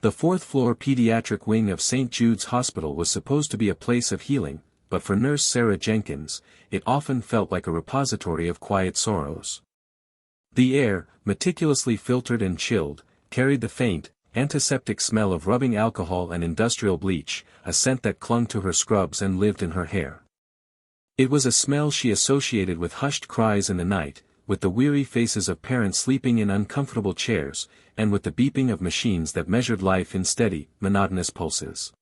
The fourth-floor pediatric wing of St. Jude's Hospital was supposed to be a place of healing, but for Nurse Sarah Jenkins, it often felt like a repository of quiet sorrows. The air, meticulously filtered and chilled, carried the faint, antiseptic smell of rubbing alcohol and industrial bleach, a scent that clung to her scrubs and lived in her hair. It was a smell she associated with hushed cries in the night, with the weary faces of parents sleeping in uncomfortable chairs, and with the beeping of machines that measured life in steady, monotonous pulses.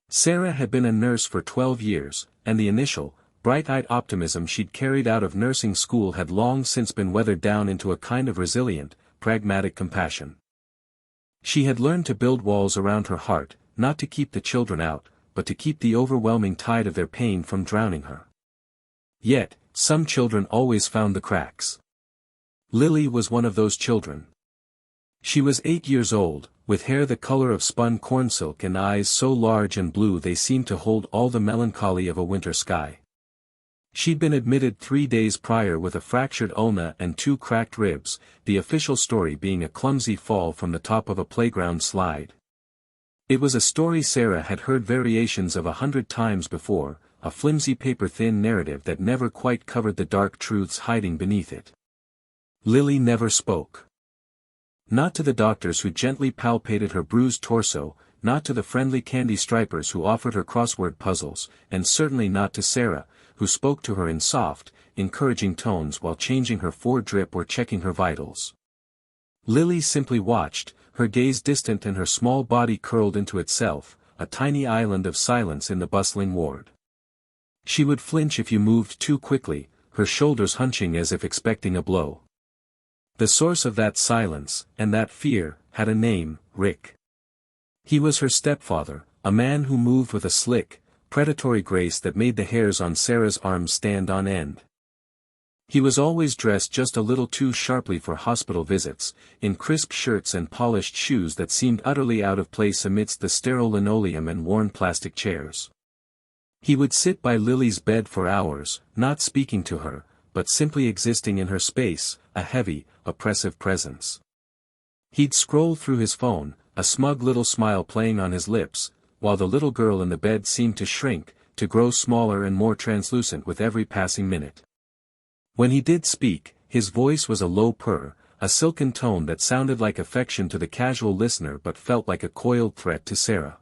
Sarah had been a nurse for 12 years, and the initial, bright-eyed optimism she'd carried out of nursing school had long since been weathered down into a kind of resilient, pragmatic compassion. She had learned to build walls around her heart, not to keep the children out, but to keep the overwhelming tide of their pain from drowning her. Yet, some children always found the cracks. Lily was one of those children. She was 8 years old, with hair the color of spun cornsilk and eyes so large and blue they seemed to hold all the melancholy of a winter sky. She'd been admitted 3 days prior with a fractured ulna and 2 cracked ribs, the official story being a clumsy fall from the top of a playground slide. It was a story Sarah had heard variations of 100 times before, a flimsy paper-thin narrative that never quite covered the dark truths hiding beneath it. Lily never spoke. Not to the doctors who gently palpated her bruised torso, not to the friendly candy stripers who offered her crossword puzzles, and certainly not to Sarah, who spoke to her in soft, encouraging tones while changing her fore-drip or checking her vitals. Lily simply watched, her gaze distant and her small body curled into itself, a tiny island of silence in the bustling ward. She would flinch if you moved too quickly, her shoulders hunching as if expecting a blow. The source of that silence, and that fear, had a name, Rick. He was her stepfather, a man who moved with a slick, predatory grace that made the hairs on Sarah's arms stand on end. He was always dressed just a little too sharply for hospital visits, in crisp shirts and polished shoes that seemed utterly out of place amidst the sterile linoleum and worn plastic chairs. He would sit by Lily's bed for hours, not speaking to her, but simply existing in her space, a heavy, oppressive presence. He'd scroll through his phone, a smug little smile playing on his lips, while the little girl in the bed seemed to shrink, to grow smaller and more translucent with every passing minute. When he did speak, his voice was a low purr, a silken tone that sounded like affection to the casual listener but felt like a coiled threat to Sarah.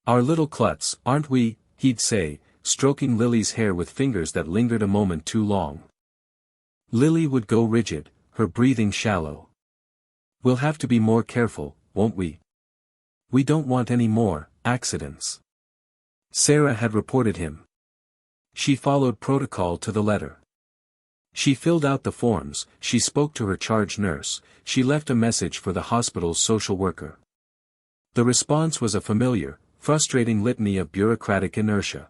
"Our little klutz, aren't we?" he'd say, stroking Lily's hair with fingers that lingered a moment too long. Lily would go rigid, her breathing shallow. "We'll have to be more careful, won't we? We don't want any more accidents." Sarah had reported him. She followed protocol to the letter. She filled out the forms, she spoke to her charge nurse, she left a message for the hospital's social worker. The response was a familiar, frustrating litany of bureaucratic inertia.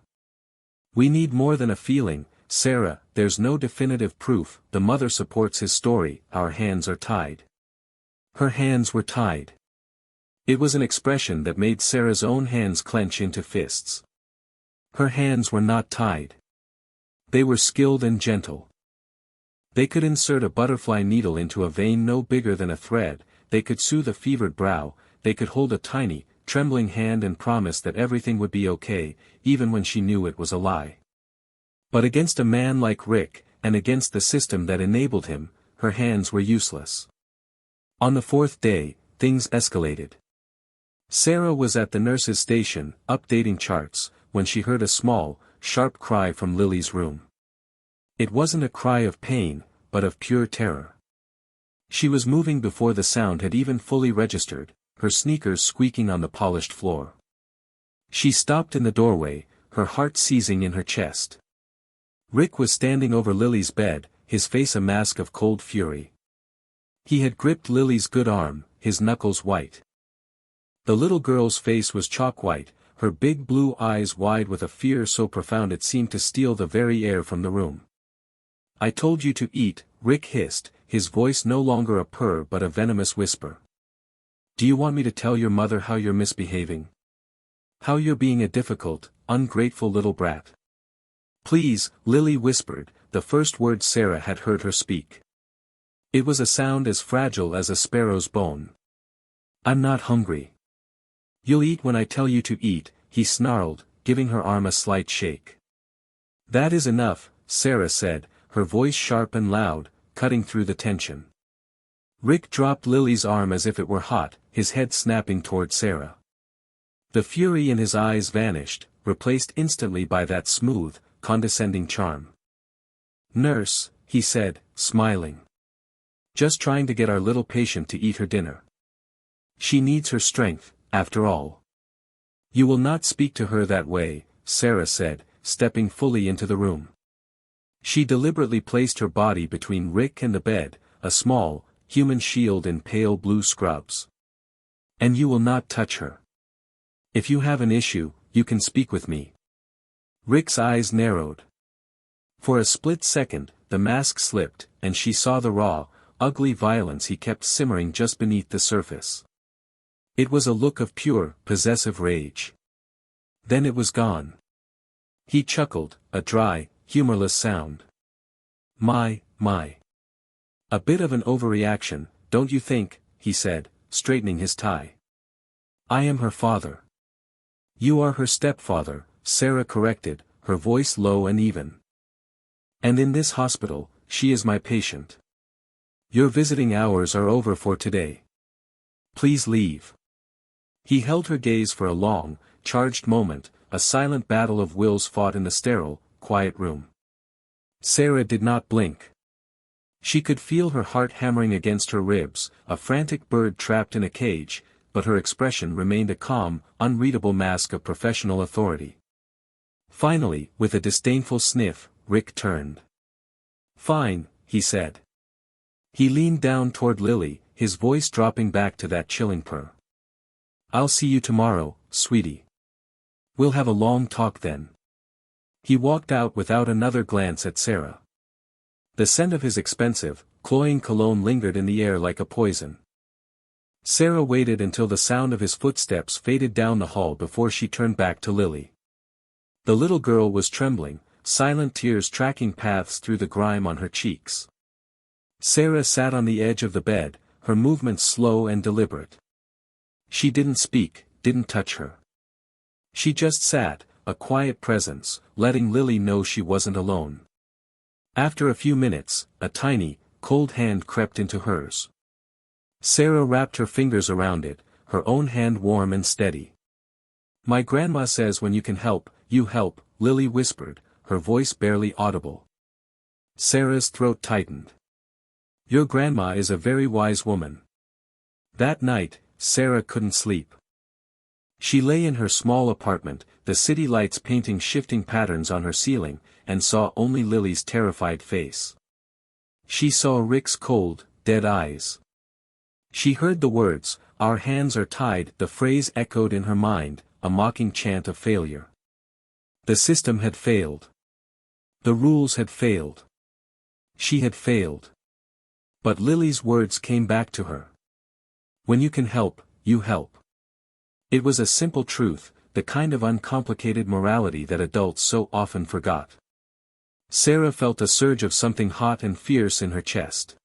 "We need more than a feeling, Sarah, there's no definitive proof, the mother supports his story, our hands are tied." Her hands were tied. It was an expression that made Sarah's own hands clench into fists. Her hands were not tied. They were skilled and gentle. They could insert a butterfly needle into a vein no bigger than a thread, they could soothe a fevered brow, they could hold a tiny, trembling hand and promise that everything would be okay, even when she knew it was a lie. But against a man like Rick, and against the system that enabled him, her hands were useless. On the 4th day, things escalated. Sarah was at the nurse's station, updating charts, when she heard a small, sharp cry from Lily's room. It wasn't a cry of pain, but of pure terror. She was moving before the sound had even fully registered, her sneakers squeaking on the polished floor. She stopped in the doorway, her heart seizing in her chest. Rick was standing over Lily's bed, his face a mask of cold fury. He had gripped Lily's good arm, his knuckles white. The little girl's face was chalk white, her big blue eyes wide with a fear so profound it seemed to steal the very air from the room. "I told you to eat," Rick hissed, his voice no longer a purr but a venomous whisper. "Do you want me to tell your mother how you're misbehaving? How you're being a difficult, ungrateful little brat?" "Please," Lily whispered, the first word Sarah had heard her speak. It was a sound as fragile as a sparrow's bone. "I'm not hungry." You'll eat when I tell you to eat, he snarled, giving her arm a slight shake. That is enough, Sarah said, her voice sharp and loud, cutting through the tension. Rick dropped Lily's arm as if it were hot, his head snapping toward Sarah. The fury in his eyes vanished, replaced instantly by that smooth, condescending charm. Nurse, he said, smiling. Just trying to get our little patient to eat her dinner. She needs her strength, after all. You will not speak to her that way, Sarah said, stepping fully into the room. She deliberately placed her body between Rick and the bed, a small, human shield in pale blue scrubs. And you will not touch her. If you have an issue, you can speak with me. Rick's eyes narrowed. For a split second, the mask slipped, and she saw the raw, ugly violence he kept simmering just beneath the surface. It was a look of pure, possessive rage. Then it was gone. He chuckled, a dry, humorless sound. My. A bit of an overreaction, don't you think, he said, straightening his tie. I am her father. You are her stepfather, Sarah corrected, her voice low and even. And in this hospital, she is my patient. Your visiting hours are over for today. Please leave. He held her gaze for a long, charged moment, a silent battle of wills fought in the sterile, quiet room. Sarah did not blink. She could feel her heart hammering against her ribs, a frantic bird trapped in a cage, but her expression remained a calm, unreadable mask of professional authority. Finally, with a disdainful sniff, Rick turned. Fine, he said. He leaned down toward Lily, his voice dropping back to that chilling purr. I'll see you tomorrow, sweetie. We'll have a long talk then. He walked out without another glance at Sarah. The scent of his expensive, cloying cologne lingered in the air like a poison. Sarah waited until the sound of his footsteps faded down the hall before she turned back to Lily. The little girl was trembling, silent tears tracking paths through the grime on her cheeks. Sarah sat on the edge of the bed, her movements slow and deliberate. She didn't speak, didn't touch her. She just sat, a quiet presence, letting Lily know she wasn't alone. After a few minutes, a tiny, cold hand crept into hers. Sarah wrapped her fingers around it, her own hand warm and steady. My grandma says when you can help, you help, Lily whispered, her voice barely audible. Sarah's throat tightened. Your grandma is a very wise woman. That night, Sarah couldn't sleep. She lay in her small apartment, the city lights painting shifting patterns on her ceiling, and saw only Lily's terrified face. She saw Rick's cold, dead eyes. She heard the words, "Our hands are tied," the phrase echoed in her mind, a mocking chant of failure. The system had failed. The rules had failed. She had failed. But Lily's words came back to her. When you can help, you help. It was a simple truth, the kind of uncomplicated morality that adults so often forgot. Sarah felt a surge of something hot and fierce in her chest.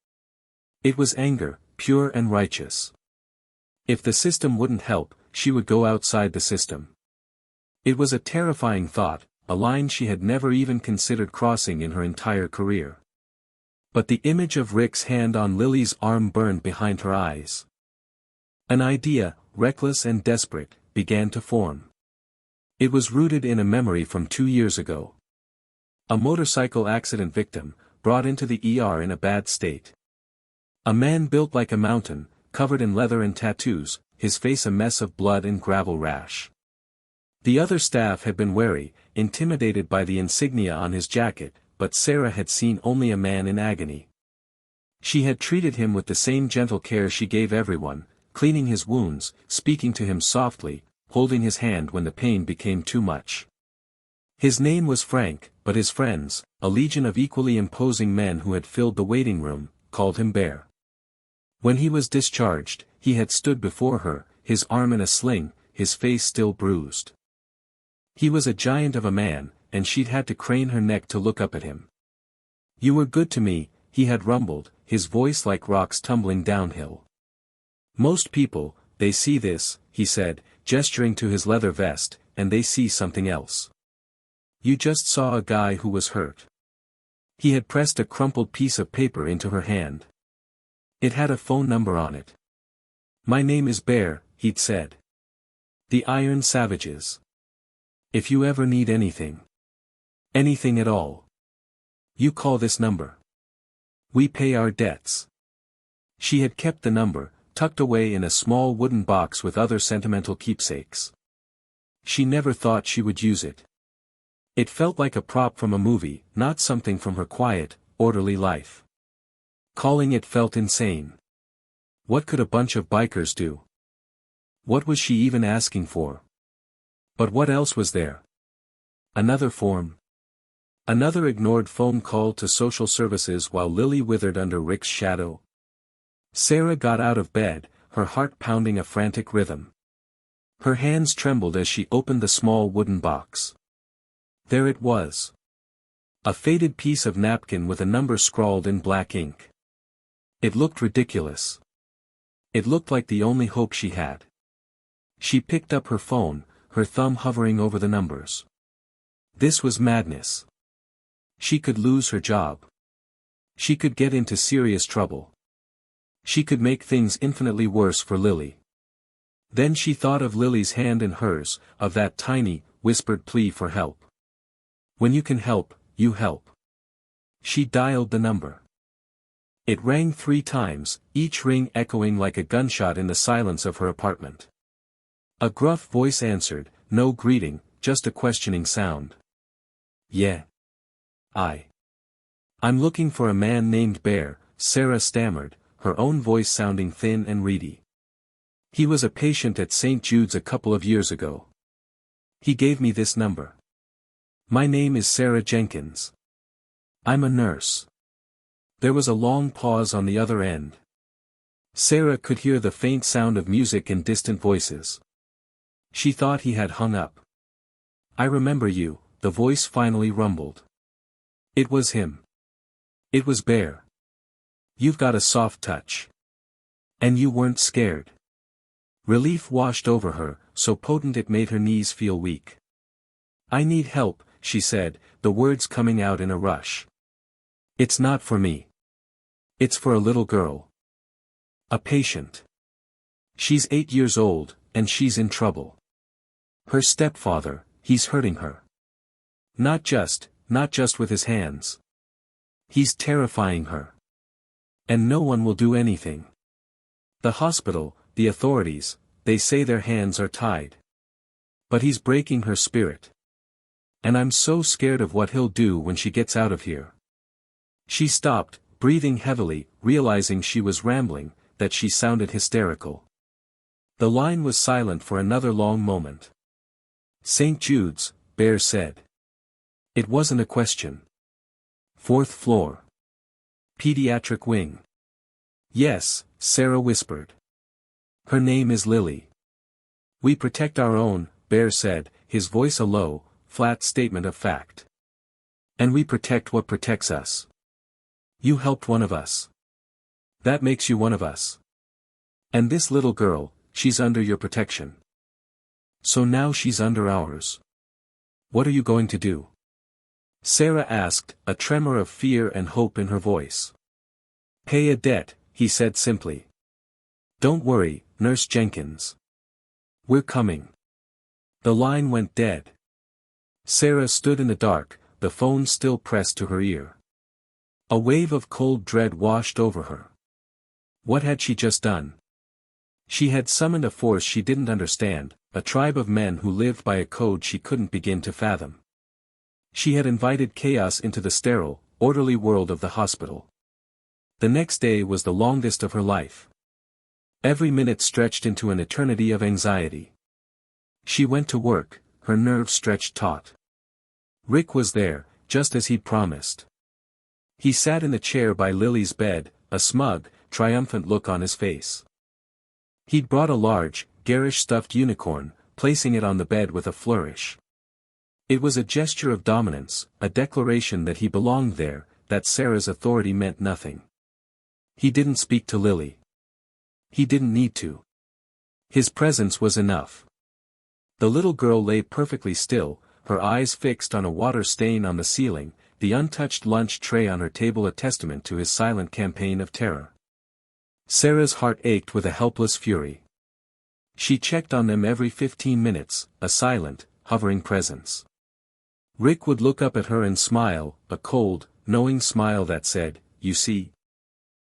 It was anger, pure and righteous. If the system wouldn't help, she would go outside the system. It was a terrifying thought, a line she had never even considered crossing in her entire career. But the image of Rick's hand on Lily's arm burned behind her eyes. An idea, reckless and desperate, began to form. It was rooted in a memory from 2 years ago. A motorcycle accident victim, brought into the ER in a bad state. A man built like a mountain, covered in leather and tattoos, his face a mess of blood and gravel rash. The other staff had been wary, intimidated by the insignia on his jacket, but Sarah had seen only a man in agony. She had treated him with the same gentle care she gave everyone, cleaning his wounds, speaking to him softly, holding his hand when the pain became too much. His name was Frank, but his friends, a legion of equally imposing men who had filled the waiting room, called him Bear. When he was discharged, he had stood before her, his arm in a sling, his face still bruised. He was a giant of a man, and she'd had to crane her neck to look up at him. You were good to me, he had rumbled, his voice like rocks tumbling downhill. Most people, they see this, he said, gesturing to his leather vest, and they see something else. You just saw a guy who was hurt. He had pressed a crumpled piece of paper into her hand. It had a phone number on it. My name is Bear, he'd said. The Iron Savages. If you ever need anything. Anything at all. You call this number. We pay our debts. She had kept the number, tucked away in a small wooden box with other sentimental keepsakes. She never thought she would use it. It felt like a prop from a movie, not something from her quiet, orderly life. Calling it felt insane. What could a bunch of bikers do? What was she even asking for? But what else was there? Another form. Another ignored phone call to social services while Lily withered under Rick's shadow. Sarah got out of bed, her heart pounding a frantic rhythm. Her hands trembled as she opened the small wooden box. There it was. A faded piece of napkin with a number scrawled in black ink. It looked ridiculous. It looked like the only hope she had. She picked up her phone, her thumb hovering over the numbers. This was madness. She could lose her job. She could get into serious trouble. She could make things infinitely worse for Lily. Then she thought of Lily's hand in hers, of that tiny, whispered plea for help. When you can help, you help. She dialed the number. It rang 3 times, each ring echoing like a gunshot in the silence of her apartment. A gruff voice answered, no greeting, just a questioning sound. Yeah. I'm looking for a man named Bear, Sarah stammered, her own voice sounding thin and reedy. He was a patient at St. Jude's a couple of years ago. He gave me this number. My name is Sarah Jenkins. I'm a nurse. There was a long pause on the other end. Sarah could hear the faint sound of music and distant voices. She thought he had hung up. I remember you, the voice finally rumbled. It was him. It was Bear. You've got a soft touch. And you weren't scared. Relief washed over her, so potent it made her knees feel weak. I need help, she said, the words coming out in a rush. It's not for me. It's for a little girl. A patient. She's 8 years old, and she's in trouble. Her stepfather, he's hurting her. Not just with his hands. He's terrifying her. And no one will do anything. The hospital, the authorities, they say their hands are tied. But he's breaking her spirit. And I'm so scared of what he'll do when she gets out of here. She stopped, breathing heavily, realizing she was rambling, that she sounded hysterical. The line was silent for another long moment. St. Jude's, Bear said. It wasn't a question. 4th floor. Pediatric wing. Yes, Sarah whispered. Her name is Lily. We protect our own, Bear said, his voice a low, flat statement of fact. And we protect what protects us. You helped one of us. That makes you one of us. And this little girl, she's under your protection. So now she's under ours. What are you going to do? Sarah asked, a tremor of fear and hope in her voice. Pay a debt, he said simply. Don't worry, Nurse Jenkins. We're coming. The line went dead. Sarah stood in the dark, the phone still pressed to her ear. A wave of cold dread washed over her. What had she just done? She had summoned a force she didn't understand, a tribe of men who lived by a code she couldn't begin to fathom. She had invited chaos into the sterile, orderly world of the hospital. The next day was the longest of her life. Every minute stretched into an eternity of anxiety. She went to work, her nerves stretched taut. Rick was there, just as he'd promised. He sat in the chair by Lily's bed, a smug, triumphant look on his face. He'd brought a large, garish stuffed unicorn, placing it on the bed with a flourish. It was a gesture of dominance, a declaration that he belonged there, that Sarah's authority meant nothing. He didn't speak to Lily. He didn't need to. His presence was enough. The little girl lay perfectly still, her eyes fixed on a water stain on the ceiling, the untouched lunch tray on her table a testament to his silent campaign of terror. Sarah's heart ached with a helpless fury. She checked on them every 15 minutes, a silent, hovering presence. Rick would look up at her and smile, a cold, knowing smile that said, "You see?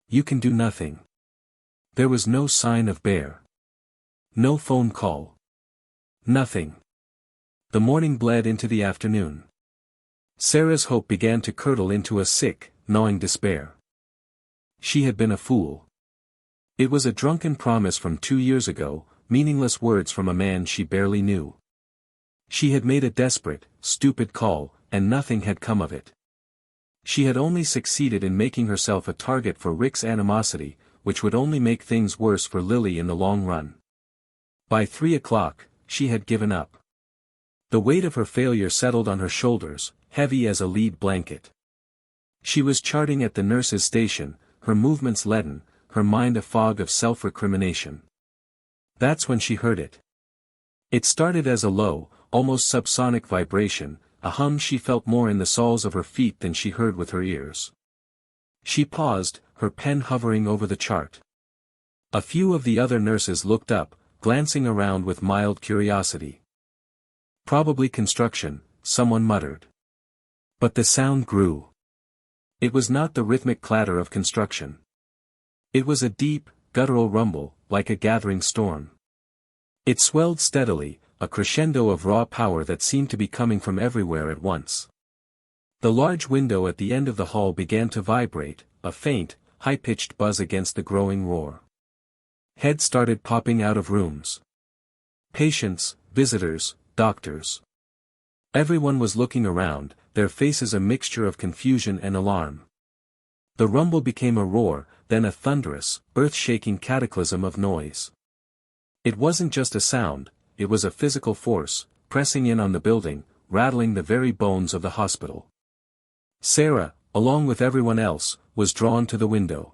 You can do nothing." There was no sign of Bear. No phone call. Nothing. The morning bled into the afternoon. Sarah's hope began to curdle into a sick, gnawing despair. She had been a fool. It was a drunken promise from 2 years ago, meaningless words from a man she barely knew. She had made a desperate, stupid call, and nothing had come of it. She had only succeeded in making herself a target for Rick's animosity, which would only make things worse for Lily in the long run. By 3 o'clock, she had given up. The weight of her failure settled on her shoulders, heavy as a lead blanket. She was charting at the nurse's station, her movements leaden, her mind a fog of self-recrimination. That's when she heard it. It started as a low, almost subsonic vibration, a hum she felt more in the soles of her feet than she heard with her ears. She paused, her pen hovering over the chart. A few of the other nurses looked up, glancing around with mild curiosity. "Probably construction," someone muttered. But the sound grew. It was not the rhythmic clatter of construction. It was a deep, guttural rumble, like a gathering storm. It swelled steadily, a crescendo of raw power that seemed to be coming from everywhere at once. The large window at the end of the hall began to vibrate, a faint, high-pitched buzz against the growing roar. Heads started popping out of rooms. Patients, visitors, doctors. Everyone was looking around, their faces a mixture of confusion and alarm. The rumble became a roar, then a thunderous, earth-shaking cataclysm of noise. It wasn't just a sound, it was a physical force, pressing in on the building, rattling the very bones of the hospital. Sarah, along with everyone else, was drawn to the window.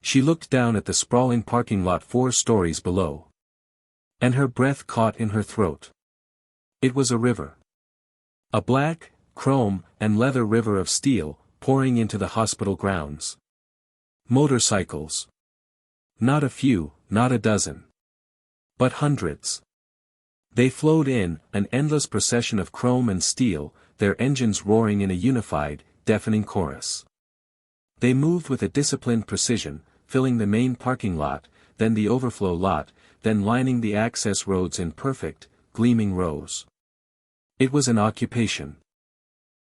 She looked down at the sprawling parking lot 4 stories below. And her breath caught in her throat. It was a river. A black, chrome, and leather river of steel, pouring into the hospital grounds. Motorcycles. Not a few, not a dozen. But hundreds. They flowed in, an endless procession of chrome and steel, their engines roaring in a unified, deafening chorus. They moved with a disciplined precision, filling the main parking lot, then the overflow lot, then lining the access roads in perfect, gleaming rows. It was an occupation.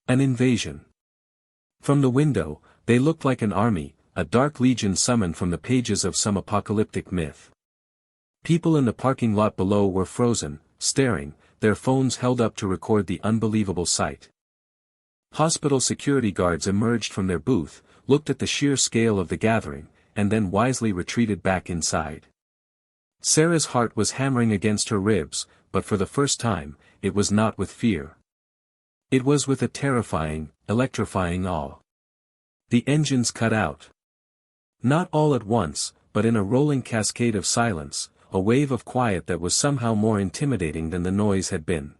An invasion. From the window, they looked like an army, a dark legion summoned from the pages of some apocalyptic myth. People in the parking lot below were frozen, staring, their phones held up to record the unbelievable sight. Hospital security guards emerged from their booth, looked at the sheer scale of the gathering, and then wisely retreated back inside. Sarah's heart was hammering against her ribs, but for the first time, it was not with fear. It was with a terrifying, electrifying awe. The engines cut out. Not all at once, but in a rolling cascade of silence, a wave of quiet that was somehow more intimidating than the noise had been.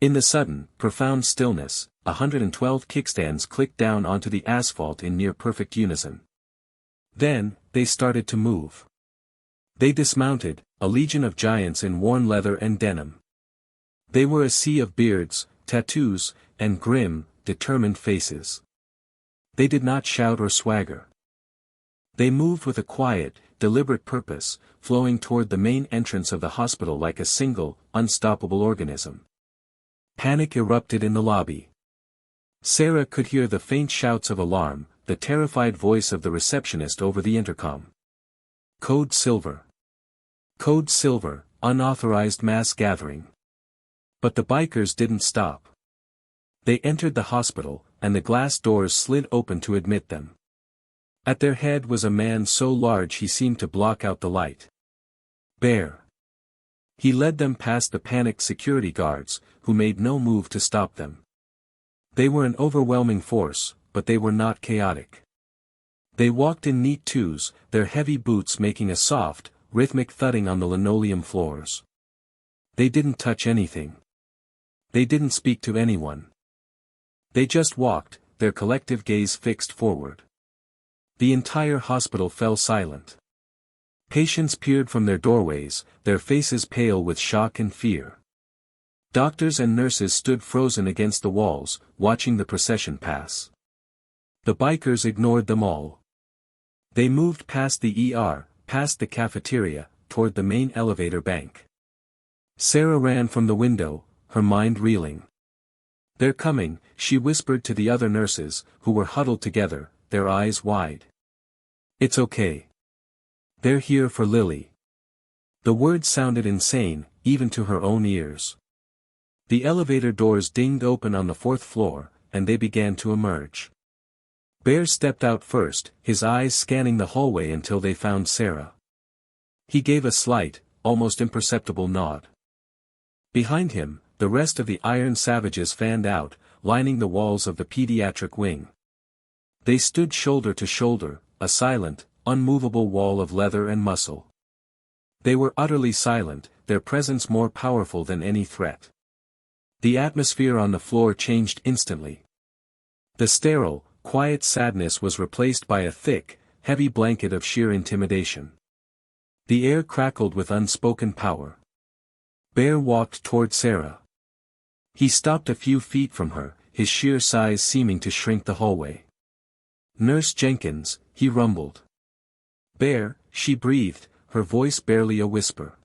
In the sudden, profound stillness, 112 kickstands clicked down onto the asphalt in near-perfect unison. Then, they started to move. They dismounted, a legion of giants in worn leather and denim. They were a sea of beards, tattoos, and grim, determined faces. They did not shout or swagger. They moved with a quiet, deliberate purpose, flowing toward the main entrance of the hospital like a single, unstoppable organism. Panic erupted in the lobby. Sarah could hear the faint shouts of alarm, the terrified voice of the receptionist over the intercom. Code Silver. Code Silver, unauthorized mass gathering. But the bikers didn't stop. They entered the hospital, and the glass doors slid open to admit them. At their head was a man so large he seemed to block out the light. Bear. He led them past the panicked security guards, who made no move to stop them. They were an overwhelming force, but they were not chaotic. They walked in neat twos, their heavy boots making a soft, rhythmic thudding on the linoleum floors. They didn't touch anything. They didn't speak to anyone. They just walked, their collective gaze fixed forward. The entire hospital fell silent. Patients peered from their doorways, their faces pale with shock and fear. Doctors and nurses stood frozen against the walls, watching the procession pass. The bikers ignored them all. They moved past the ER, past the cafeteria, toward the main elevator bank. Sarah ran from the window, her mind reeling. "They're coming," she whispered to the other nurses, who were huddled together, their eyes wide. "It's okay. They're here for Lily." The words sounded insane, even to her own ears. The elevator doors dinged open on the 4th floor, and they began to emerge. Bear stepped out first, his eyes scanning the hallway until they found Sarah. He gave a slight, almost imperceptible nod. Behind him, the rest of the Iron Savages fanned out, lining the walls of the pediatric wing. They stood shoulder to shoulder, a silent, unmovable wall of leather and muscle. They were utterly silent, their presence more powerful than any threat. The atmosphere on the floor changed instantly. The sterile, quiet sadness was replaced by a thick, heavy blanket of sheer intimidation. The air crackled with unspoken power. Bear walked toward Sarah. He stopped a few feet from her, his sheer size seeming to shrink the hallway. "Nurse Jenkins," he rumbled. "Bear," she breathed, her voice barely a whisper.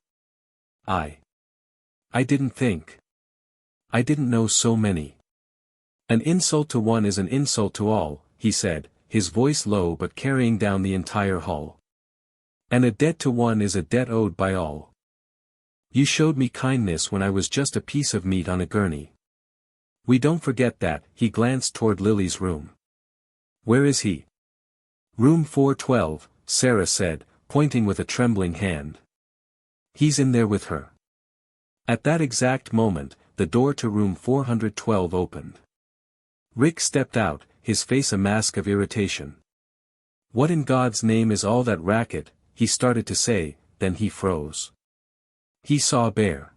I didn't think. I didn't know so many." "An insult to one is an insult to all," he said, his voice low but carrying down the entire hall. "And a debt to one is a debt owed by all. You showed me kindness when I was just a piece of meat on a gurney. We don't forget that." He glanced toward Lily's room. "Where is he?" "Room 412, Sarah said, pointing with a trembling hand. "He's in there with her." At that exact moment, the door to room 412 opened. Rick stepped out, his face a mask of irritation. "What in God's name is all that racket?" he started to say, then he froze. He saw Bear.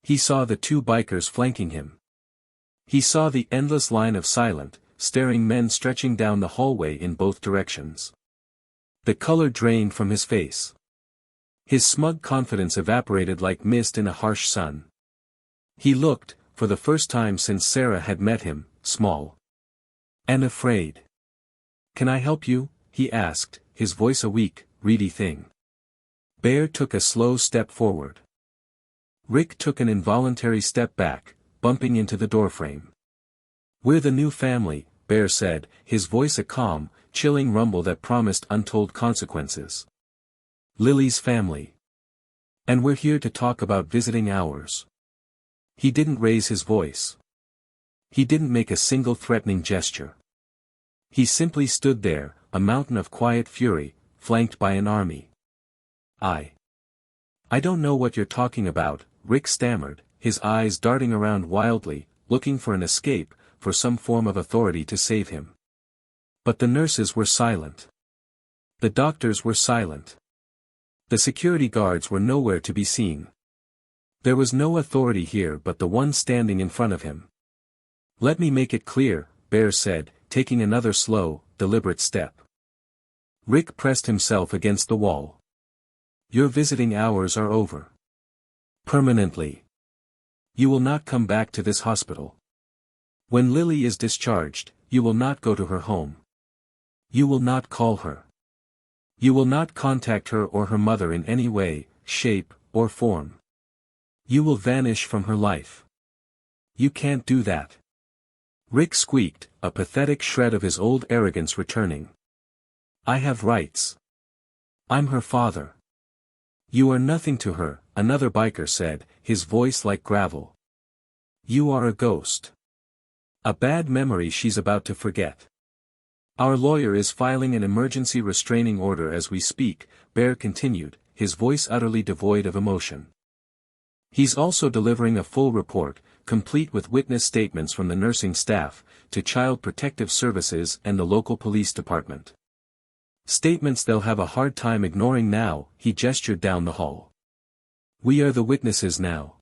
He saw the 2 bikers flanking him. He saw the endless line of silent, staring men stretching down the hallway in both directions. The color drained from his face. His smug confidence evaporated like mist in a harsh sun. He looked, for the first time since Sarah had met him, small. And afraid. "Can I help you?" he asked, his voice a weak, reedy thing. Bear took a slow step forward. Rick took an involuntary step back, bumping into the doorframe. "We're the new family," Bear said, his voice a calm, chilling rumble that promised untold consequences. "Lily's family. And we're here to talk about visiting hours." He didn't raise his voice. He didn't make a single threatening gesture. He simply stood there, a mountain of quiet fury, flanked by an army. I don't know what you're talking about," Rick stammered, his eyes darting around wildly, looking for an escape, for some form of authority to save him. But the nurses were silent. The doctors were silent. The security guards were nowhere to be seen. There was no authority here but the one standing in front of him. "Let me make it clear," Bear said, taking another slow, deliberate step. Rick pressed himself against the wall. "Your visiting hours are over. Permanently. You will not come back to this hospital. When Lily is discharged, you will not go to her home. You will not call her. You will not contact her or her mother in any way, shape, or form. You will vanish from her life. You can't do that." Rick squeaked, a pathetic shred of his old arrogance returning. "I have rights. I'm her father." "You are nothing to her," another biker said, his voice like gravel. "You are a ghost. A bad memory she's about to forget." "Our lawyer is filing an emergency restraining order as we speak," Bear continued, his voice utterly devoid of emotion. "He's also delivering a full report, complete with witness statements from the nursing staff, to Child Protective Services and the local police department. Statements they'll have a hard time ignoring now," he gestured down the hall. We are the witnesses now.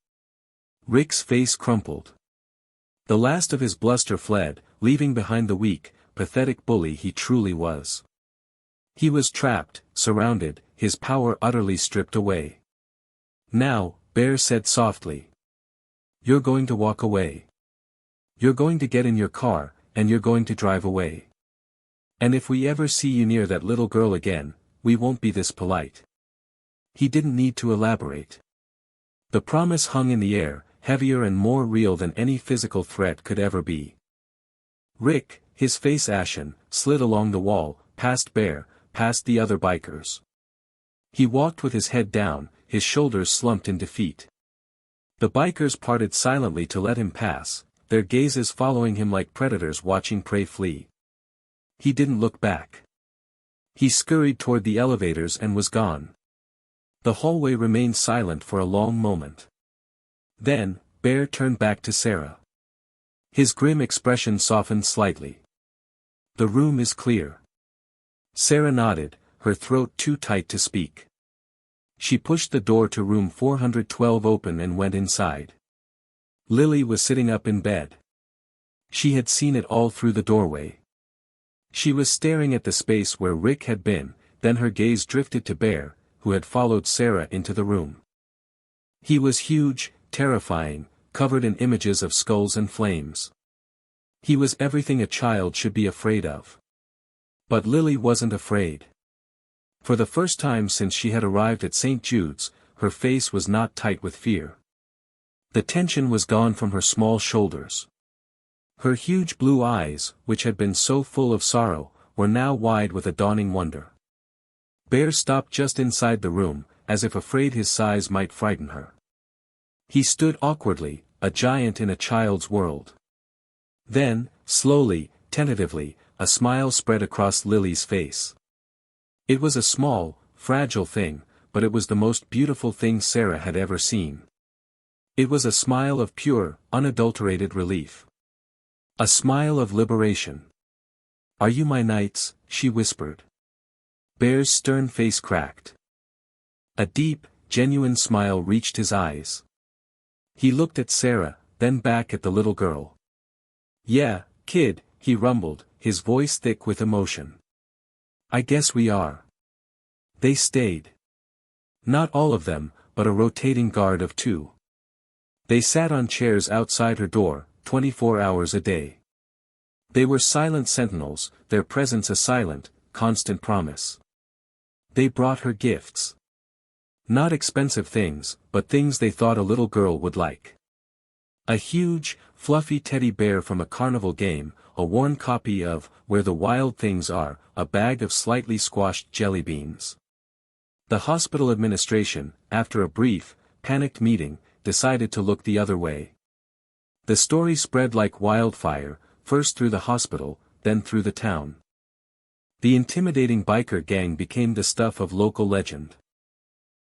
Rick's face crumpled. The last of his bluster fled, leaving behind the weak, pathetic bully he truly was. He was trapped, surrounded, his power utterly stripped away. Now, Bear said softly. You're going to walk away. You're going to get in your car, and you're going to drive away. And if we ever see you near that little girl again, we won't be this polite. He didn't need to elaborate. The promise hung in the air, heavier and more real than any physical threat could ever be. Rick, his face ashen, slid along the wall, past Bear, past the other bikers. He walked with his head down, his shoulders slumped in defeat. The bikers parted silently to let him pass, their gazes following him like predators watching prey flee. He didn't look back. He scurried toward the elevators and was gone. The hallway remained silent for a long moment. Then, Bear turned back to Sarah. His grim expression softened slightly. The room is clear. Sarah nodded, her throat too tight to speak. She pushed the door to room 412 open and went inside. Lily was sitting up in bed. She had seen it all through the doorway. She was staring at the space where Rick had been, then her gaze drifted to Bear, who had followed Sarah into the room. He was huge, terrifying, covered in images of skulls and flames. He was everything a child should be afraid of. But Lily wasn't afraid. For the first time since she had arrived at St. Jude's, her face was not tight with fear. The tension was gone from her small shoulders. Her huge blue eyes, which had been so full of sorrow, were now wide with a dawning wonder. Bear stopped just inside the room, as if afraid his size might frighten her. He stood awkwardly, a giant in a child's world. Then, slowly, tentatively, a smile spread across Lily's face. It was a small, fragile thing, but it was the most beautiful thing Sarah had ever seen. It was a smile of pure, unadulterated relief. A smile of liberation. "Are you my knights?" she whispered. Bear's stern face cracked. A deep, genuine smile reached his eyes. He looked at Sarah, then back at the little girl. "Yeah, kid," he rumbled, his voice thick with emotion. "I guess we are." They stayed. Not all of them, but a rotating guard of 2. They sat on chairs outside her door, 24 hours a day. They were silent sentinels, their presence a silent, constant promise. They brought her gifts. Not expensive things, but things they thought a little girl would like. A huge, fluffy teddy bear from a carnival game, a worn copy of Where the Wild Things Are, a bag of slightly squashed jelly beans. The hospital administration, after a brief, panicked meeting, decided to look the other way. The story spread like wildfire, first through the hospital, then through the town. The intimidating biker gang became the stuff of local legend.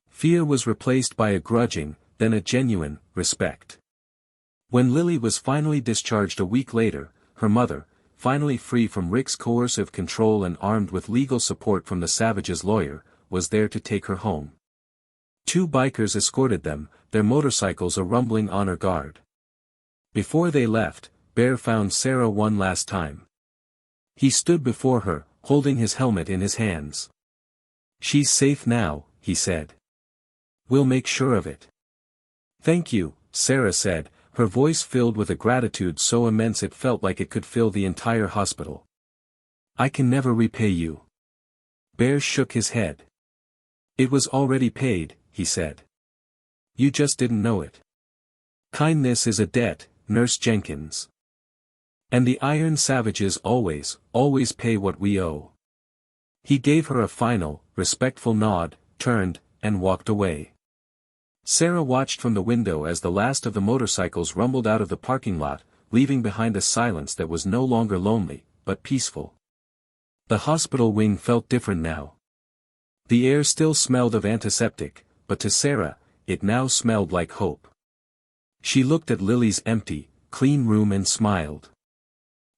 Fear was replaced by a grudging, then a genuine, respect. When Lily was finally discharged a week later, her mother, finally free from Rick's coercive control and armed with legal support from the Savage's lawyer, was there to take her home. 2 bikers escorted them, their motorcycles a rumbling honor guard. Before they left, Bear found Sarah one last time. He stood before her, holding his helmet in his hands. "She's safe now," he said. "We'll make sure of it." "Thank you," Sarah said, her voice filled with a gratitude so immense it felt like it could fill the entire hospital. "I can never repay you." Bear shook his head. "It was already paid," he said. "You just didn't know it. Kindness is a debt, Nurse Jenkins. And the Iron Savages always, always pay what we owe." He gave her a final, respectful nod, turned, and walked away. Sarah watched from the window as the last of the motorcycles rumbled out of the parking lot, leaving behind a silence that was no longer lonely, but peaceful. The hospital wing felt different now. The air still smelled of antiseptic, but to Sarah, it now smelled like hope. She looked at Lily's empty, clean room and smiled.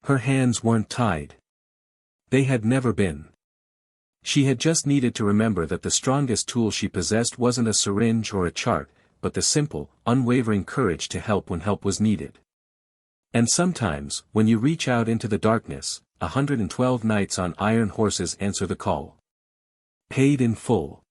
Her hands weren't tied. They had never been. She had just needed to remember that the strongest tool she possessed wasn't a syringe or a chart, but the simple, unwavering courage to help when help was needed. And sometimes, when you reach out into the darkness, 112 knights on iron horses answer the call. Paid in full.